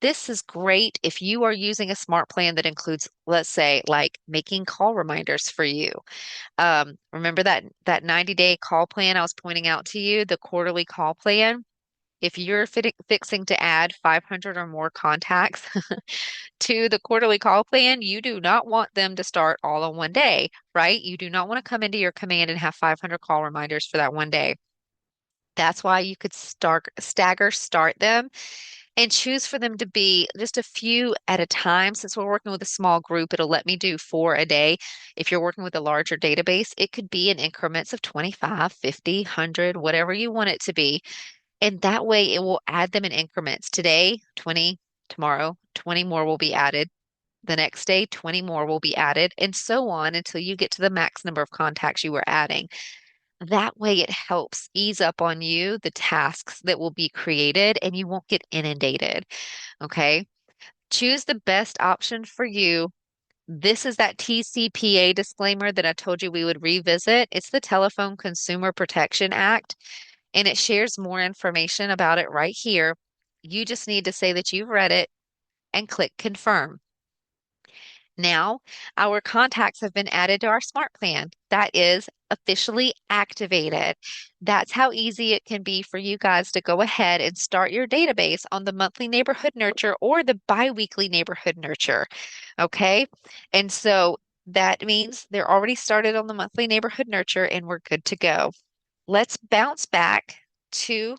A: This is great if you are using a smart plan that includes, let's say, like making call reminders for you. Remember that 90-day call plan I was pointing out to you, the quarterly call plan? If you're fixing to add 500 or more contacts to the quarterly call plan, you do not want them to start all on one day, right? You do not want to come into your command and have 500 call reminders for that one day. That's why you could stagger start them and choose for them to be just a few at a time. Since we're working with a small group, it'll let me do 4 a day. If you're working with a larger database, it could be in increments of 25, 50, 100, whatever you want it to be. And that way it will add them in increments. Today, 20, tomorrow, 20 more will be added. The next day, 20 more will be added, and so on until you get to the max number of contacts you were adding. That way it helps ease up on you the tasks that will be created and you won't get inundated. Okay. Choose the best option for you. This is that TCPA disclaimer that I told you we would revisit. It's the Telephone Consumer Protection Act, and it shares more information about it right here. You just need to say that you've read it and click confirm. Now, our contacts have been added to our smart plan. That is officially activated. That's how easy it can be for you guys to go ahead and start your database on the monthly neighborhood nurture or the biweekly neighborhood nurture. Okay. And so that means they're already started on the monthly neighborhood nurture and we're good to go. Let's bounce back to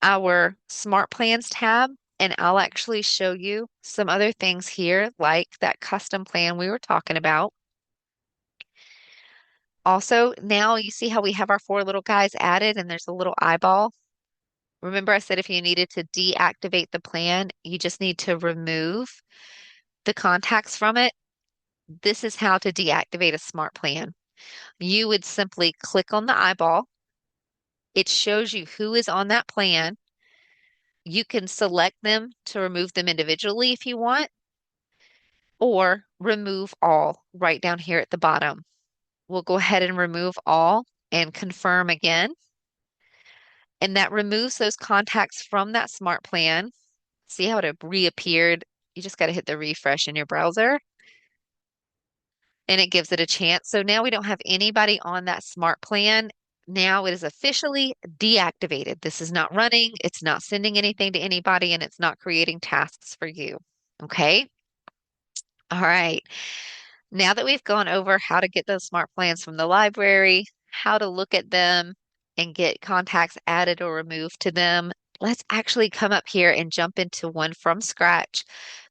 A: our Smart Plans tab, and I'll actually show you some other things here, like that custom plan we were talking about. Also, now you see how we have our four little guys added and there's a little eyeball. Remember I said if you needed to deactivate the plan, you just need to remove the contacts from it. This is how to deactivate a smart plan. You would simply click on the eyeball. It shows you who is on that plan. You can select them to remove them individually if you want, or remove all right down here at the bottom. We'll go ahead and remove all and confirm again. And that removes those contacts from that smart plan. See how it reappeared? You just got to hit the refresh in your browser and it gives it a chance. So now we don't have anybody on that smart plan. Now it is officially deactivated. This is not running, it's not sending anything to anybody, and it's not creating tasks for you. Okay. All right. Now that we've gone over how to get those smart plans from the library, how to look at them and get contacts added or removed to them, let's actually come up here and jump into one from scratch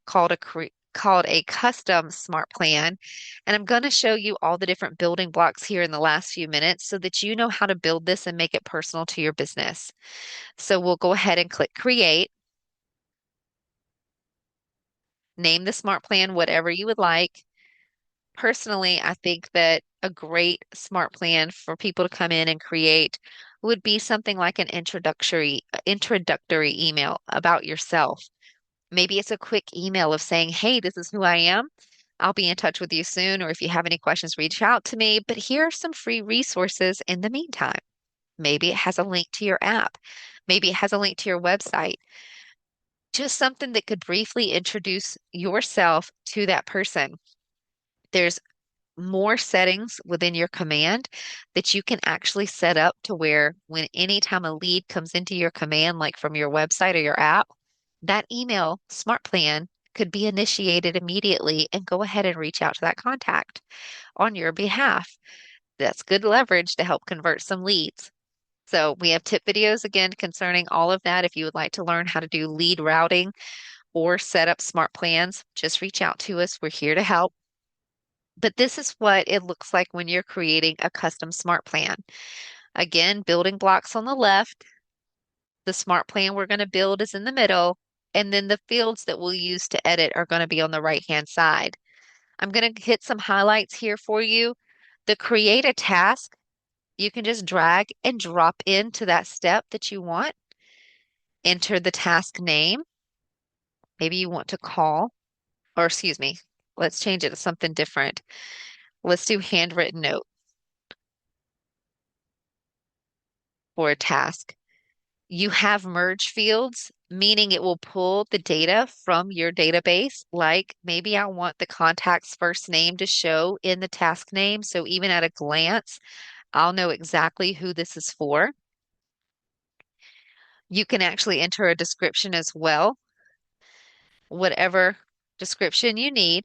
A: called a called a custom smart plan. And I'm going to show you all the different building blocks here in the last few minutes so that you know how to build this and make it personal to your business. So we'll go ahead and click create, name the smart plan whatever you would like. Personally, I think that a great smart plan for people to come in and create would be something like an introductory email about yourself. Maybe it's a quick email of saying, "Hey, this is who I am. I'll be in touch with you soon, or if you have any questions, reach out to me, but here are some free resources in the meantime." Maybe it has a link to your app. Maybe it has a link to your website. Just something that could briefly introduce yourself to that person. There's more settings within your command that you can actually set up to where when anytime a lead comes into your command, like from your website or your app, that email smart plan could be initiated immediately and go ahead and reach out to that contact on your behalf. That's good leverage to help convert some leads. So we have tip videos again concerning all of that. If you would like to learn how to do lead routing or set up smart plans, just reach out to us. We're here to help. But this is what it looks like when you're creating a custom smart plan. Again, building blocks on the left, the smart plan we're going to build is in the middle, and then the fields that we'll use to edit are going to be on the right-hand side. I'm going to hit some highlights here for you. The create a task, you can just drag and drop into that step that you want. Enter the task name. Maybe you want to call, or excuse me, let's change it to something different. Let's do handwritten note for a task. You have merge fields, meaning it will pull the data from your database. Like maybe I want the contact's first name to show in the task name. So even at a glance, I'll know exactly who this is for. You can actually enter a description as well, whatever description you need.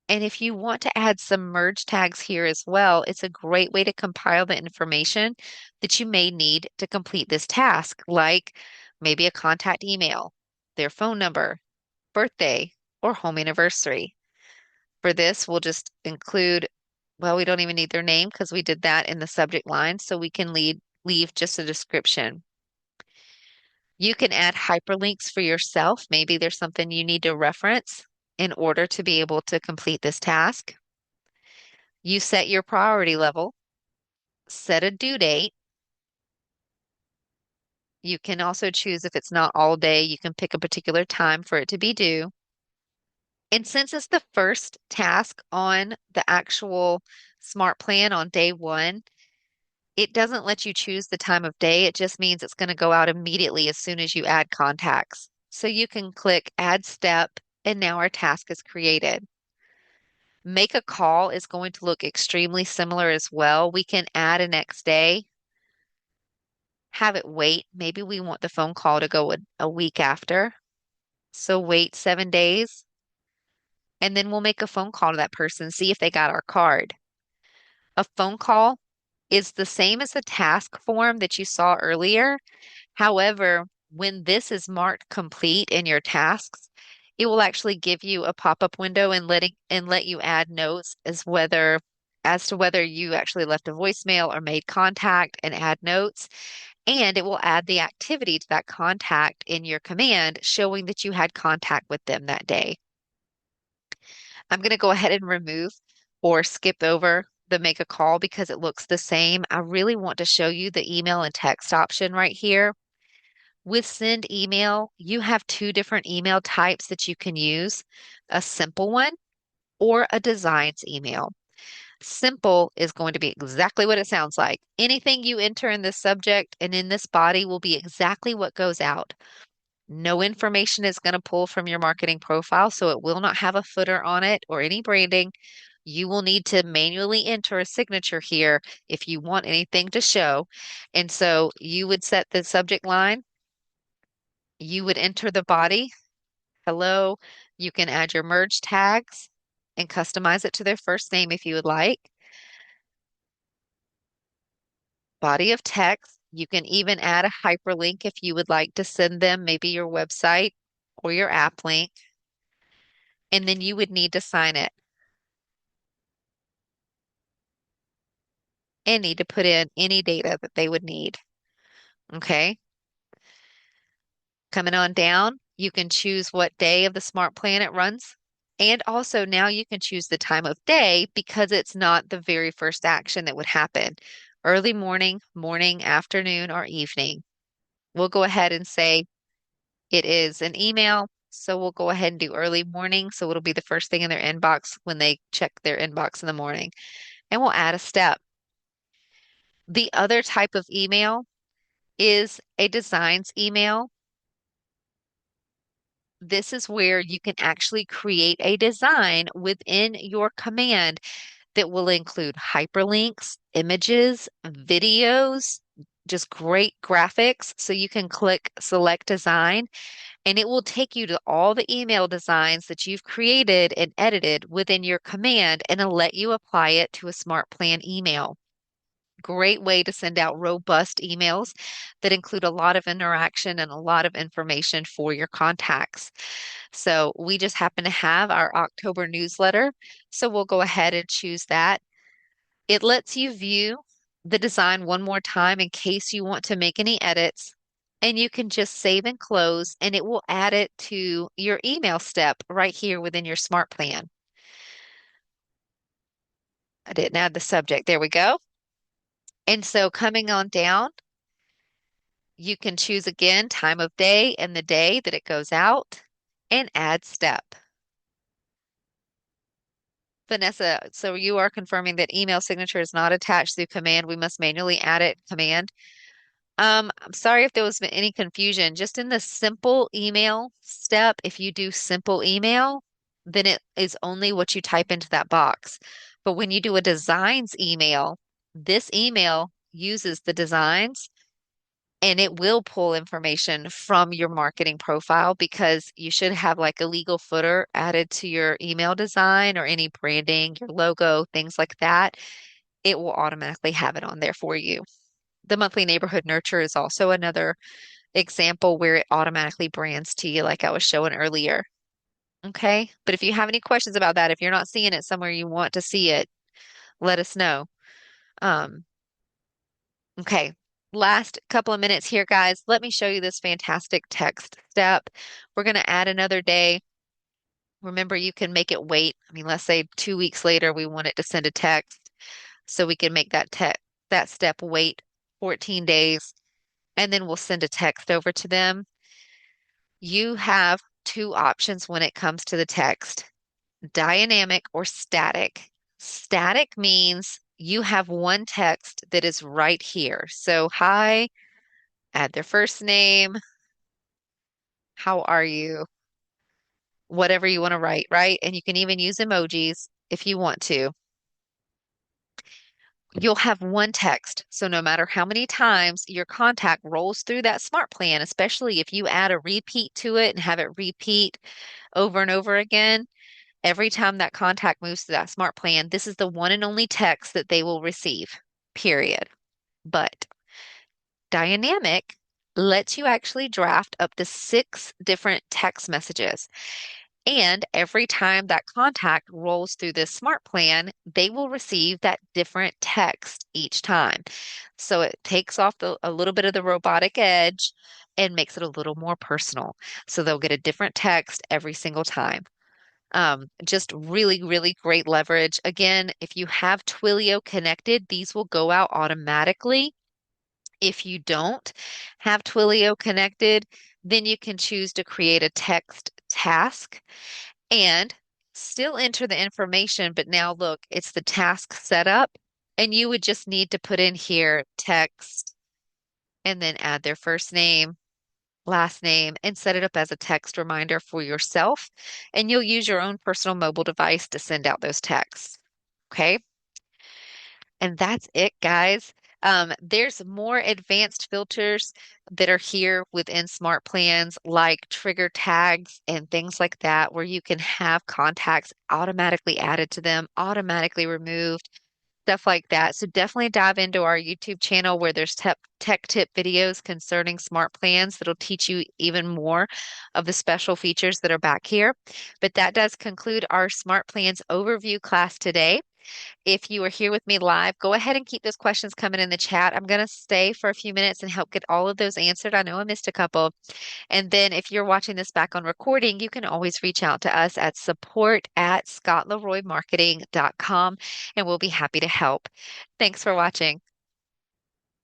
A: And if you want to add some merge tags here as well, it's a great way to compile the information that you may need to complete this task, like maybe a contact email, their phone number, birthday, or home anniversary. For this, we'll just include, well, we don't even need their name because we did that in the subject line, so we can leave just a description. You can add hyperlinks for yourself. Maybe there's something you need to reference in order to be able to complete this task. You set your priority level, set a due date. You can also choose if it's not all day, you can pick a particular time for it to be due. And since it's the first task on the actual smart plan on day one, it doesn't let you choose the time of day. It just means it's going to go out immediately as soon as you add contacts. So you can click add step, and now our task is created. Make a call is going to look extremely similar as well. We can add a next day, have it wait. Maybe we want the phone call to go a week after. So wait 7 days, and then we'll make a phone call to that person, see if they got our card. A phone call is the same as the task form that you saw earlier. However, when this is marked complete in your tasks, it will actually give you a pop-up window and let you add notes as to whether you actually left a voicemail or made contact and add notes. And it will add the activity to that contact in your command, showing that you had contact with them that day. I'm going to go ahead and remove or skip over the make a call because it looks the same. I really want to show you the email and text option right here. With send email, you have two different email types that you can use, a simple one or a designs email. Simple is going to be exactly what it sounds like. Anything you enter in this subject and in this body will be exactly what goes out. No information is going to pull from your marketing profile, so it will not have a footer on it or any branding. You will need to manually enter a signature here if you want anything to show. And so you would set the subject line, you would enter the body, hello. You can add your merge tags and customize it to their first name if you would like. Body of text. You can even add a hyperlink if you would like to send them maybe your website or your app link. and then you would need to sign it and need to put in any data that they would need. Okay. Coming on down, you can choose what day of the smart plan it runs. And also now you can choose the time of day because it's not the very first action that would happen. Early morning, morning, afternoon, or evening. We'll go ahead and say it is an email. So we'll go ahead and do early morning. So it'll be the first thing in their inbox when they check their inbox in the morning. And we'll add a step. The other type of email is a designs email. This is where you can actually create a design within your command that will include hyperlinks, images, videos, just great graphics. So you can click select design and it will take you to all the email designs that you've created and edited within your command and it'll let you apply it to a smart plan email. Great way to send out robust emails that include a lot of interaction and a lot of information for your contacts. So we just happen to have our October newsletter. So we'll go ahead and choose that. It lets you view the design one more time in case you want to make any edits. And you can just save and close, and it will add it to your email step right here within your smart plan. I didn't add the subject. There we go. And so coming on down, you can choose again time of day and the day that it goes out and add step. Vanessa, so you are confirming that email signature is not attached to command. We must manually add it command. I'm sorry if there was any confusion. Just in the simple email step, if you do simple email, then it is only what you type into that box. But when you do a designs email, this email uses the designs and it will pull information from your marketing profile because you should have like a legal footer added to your email design or any branding, your logo, things like that. It will automatically have it on there for you. The monthly neighborhood nurture is also another example where it automatically brands to you, like I was showing earlier. Okay. But if you have any questions about that, if you're not seeing it somewhere you want to see it, let us know. Um, okay. Last couple of minutes here, guys. Let me show you this fantastic text step. We're going to add another day. Remember, you can make it wait. I mean, let's say 2 weeks later, we want it to send a text. So we can make that step wait 14 days and then we'll send a text over to them. You have two options when it comes to the text, dynamic or static. Static means you have one text that is right here. So, hi, add their first name, how are you, whatever you want to write, right? And you can even use emojis if you want to. You'll have one text. So no matter how many times your contact rolls through that smart plan, especially if you add a repeat to it and have it repeat over and over again, every time that contact moves to that smart plan, this is the one and only text that they will receive, period. But dynamic lets you actually draft up to 6 different text messages. And every time that contact rolls through this smart plan, they will receive that different text each time. So it takes off a little bit of the robotic edge and makes it a little more personal. So they'll get a different text every single time. Just really, really great leverage. Again, if you have Twilio connected, these will go out automatically. If you don't have Twilio connected, then you can choose to create a text task and still enter the information, but now look, it's the task setup, and you would just need to put in here text and then add their first name, last name, and set it up as a text reminder for yourself. And you'll use your own personal mobile device to send out those texts. Okay. And that's it, guys. There's more advanced filters that are here within Smart Plans, like trigger tags and things like that, where you can have contacts automatically added to them, automatically removed. stuff like that. So definitely dive into our YouTube channel where there's tech tip videos concerning smart plans that'll teach you even more of the special features that are back here. But that does conclude our smart plans overview class today. If you are here with me live, go ahead and keep those questions coming in the chat. I'm going to stay for a few minutes and help get all of those answered. I know I missed a couple. And then if you're watching this back on recording, you can always reach out to us at support@scottleroymarketing.com and we'll be happy to help. Thanks for watching.